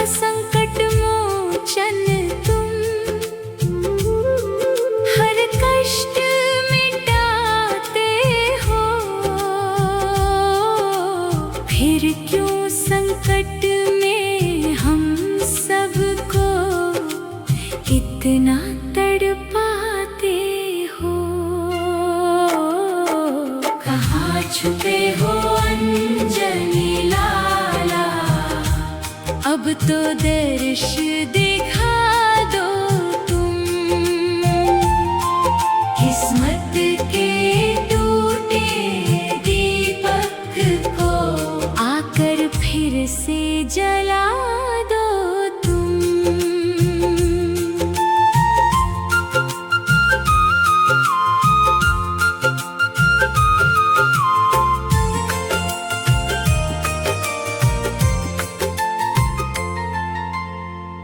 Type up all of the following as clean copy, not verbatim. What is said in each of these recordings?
संकट मोचन तुम, हर कष्ट मिटाते हो। फिर क्यों संकट में हम सबको इतना तड़पाते हो। कहाँ छुपे हो अंजनी लाला, अब तो दर्श दिखा दो तुम। किस्मत के टूटे दीपक को आकर फिर से जला दो तुम।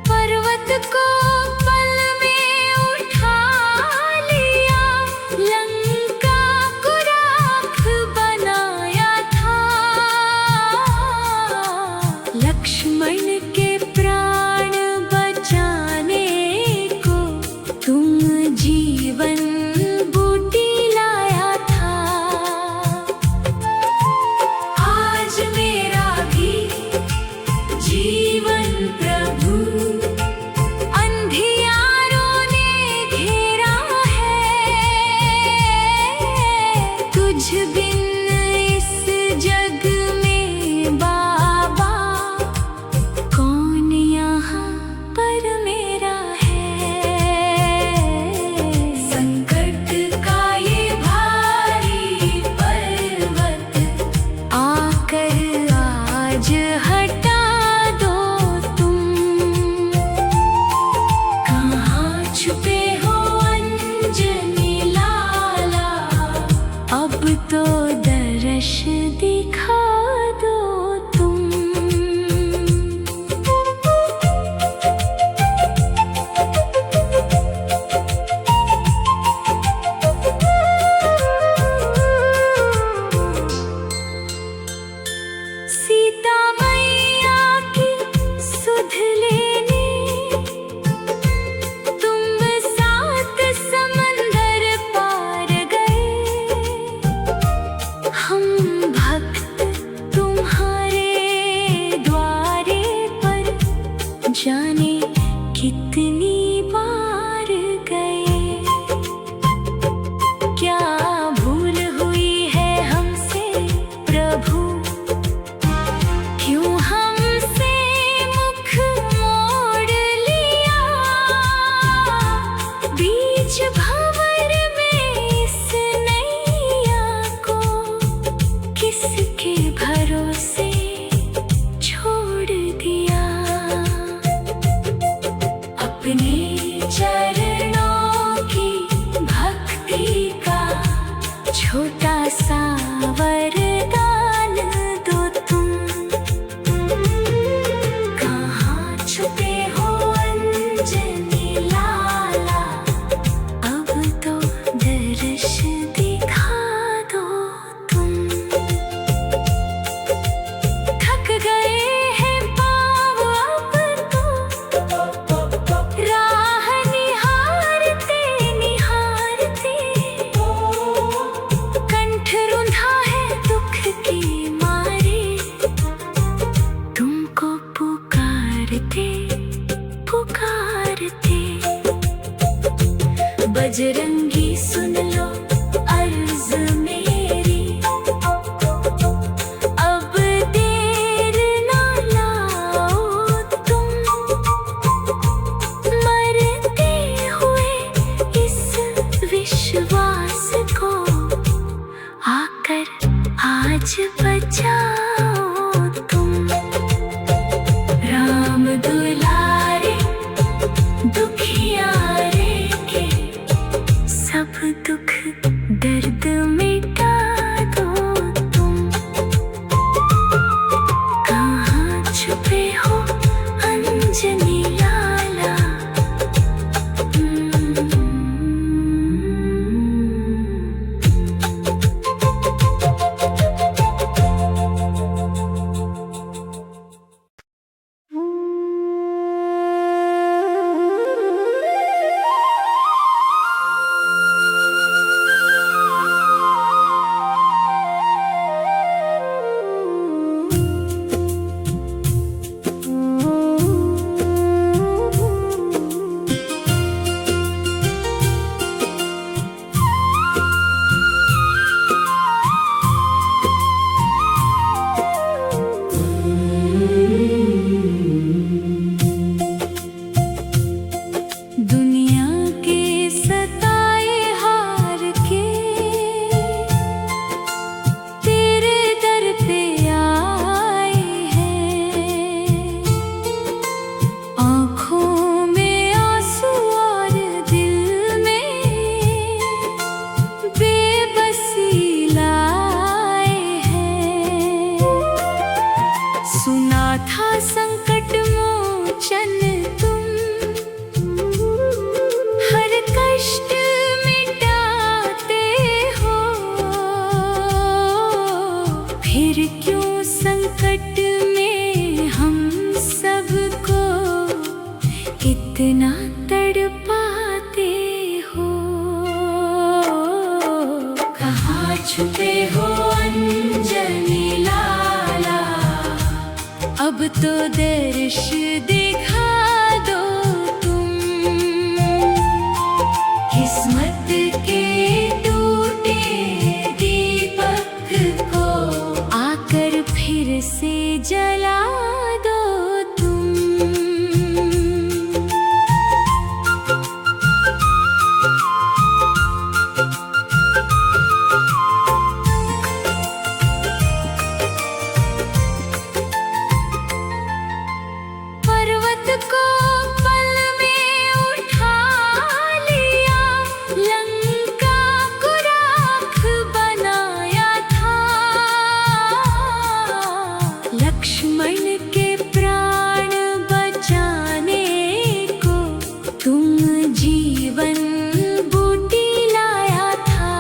पर्वत को पल में उठा लिया, लंका को राख बनाया था। लक्ष्मण के प्राण बचाने को तुम जीवन बूटी लाया था। आज मेरा भी जीवन प्रभु अंधियारों ने घेरा है। तुझ बिन इस जग में बाबा कौन यहाँ पर मेरा है। संकट का ये भारी पर्वत आकर आज हटा दो तुम। कहाँ छुपे हो अंजनी लाला, अब तो दर्श दिखा दो तुम। सीता मैया की सुध लेने तुम 7 समंदर पार गए। हम भक्त तुम्हारे द्वारे पर जाने कितनी बार गए। क्या भूल हुई है हमसे प्रभु, क्यों हमसे मुख मोड़ लिया। बीच भंवर में इस नैया को किसके भरोसे छोड़ दिया। अपने चरणों की भक्ति का छोटा सा वरदान दो तुम। कहाँ छुपे हो अंजनी लाला, अब तो दर्श दिखा दो तुम। थक गए हैं पाँव अब तो, राह निहारते निहारते। कंठ रुंधा है दुख के मारे, तुमको पुकारते पुकारते। बजरंगी सुन लो अर्ज मेरी, अब देर ना लाओ तुम। मरते हुए इस विश्वास को आकर आज बचाओ तुम। राम दुलारे दुखियारे के सब दुख रोशन तुम, हर कष्ट मिटाते हो। फिर क्यों संकट में हम सबको इतना तड़पाते हो। कहाँ छुपे हो अंजनी लाला, अब तो दर्श दिखा दो तुम। किस्मत के टूटे दीपक को आकर फिर से जला दो तुम। पर्वत को पल में उठा लिया, लंका को राख बनाया था। लक्ष्मण के प्राण बचाने को तुम जीवन बूटी लाया था।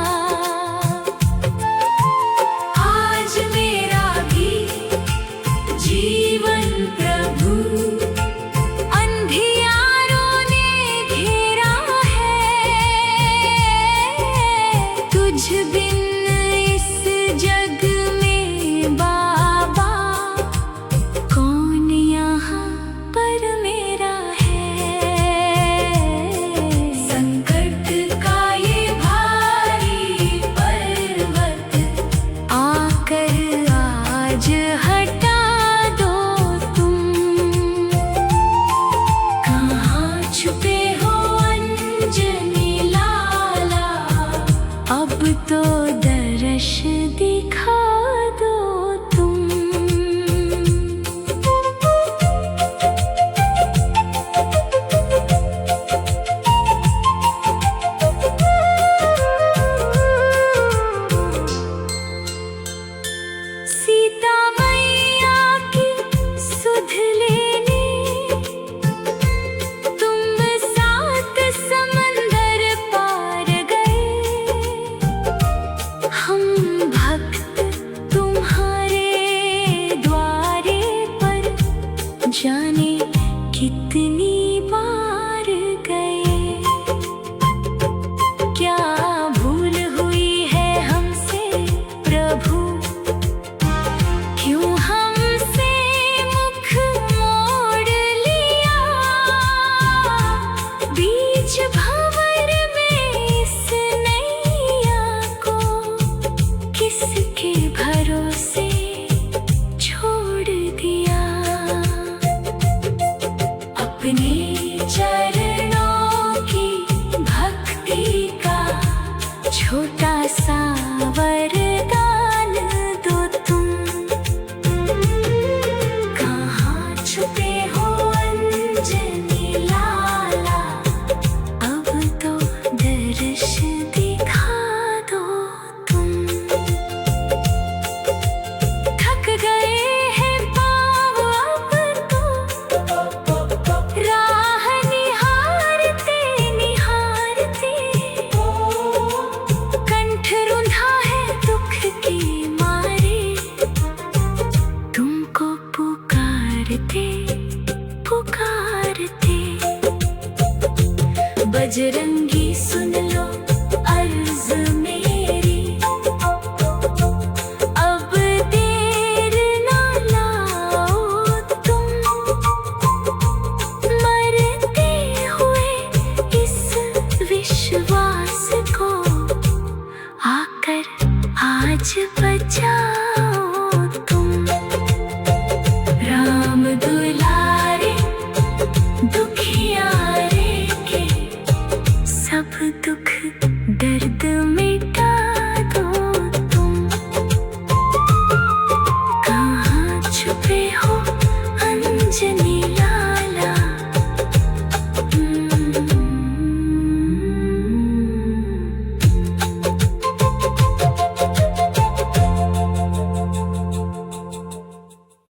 आज मेरा भी जीवन प्रभु अंधियारों ने घेरा है। तुझ बिन इस जग में बाबा कौन यहाँ पर मेरा है। संकट का ये भारी पर्वत आकर आज हटा दो तुम। कहाँ छुपे हो अंजनी लाला, अब तो दर्श दिखा दो तुम। सीता मैया की सुध लेने तुम 7 समंदर पार गए। हम भक्त तुम्हारे द्वारे पर जाने कितनी बार गए। क्या भूल हुई है हमसे प्रभु, क्यों हमसे मुख मोड़ लिया। बीच भंवर में इस नैया को किसके भरोसे छोड़ दिया। अपने चरणों की भक्ति का छोटा सा वरदान दो तुम। कहाँ छुपे हो अंजनी लाला, अब तो दर्श दिखा दो तुम। थक गए हैं पाँव अब तो, राह निहारते निहारते। कंठ रुंधा है दुख के मारे, तुमको पुकारते पुकारते। बजरंगी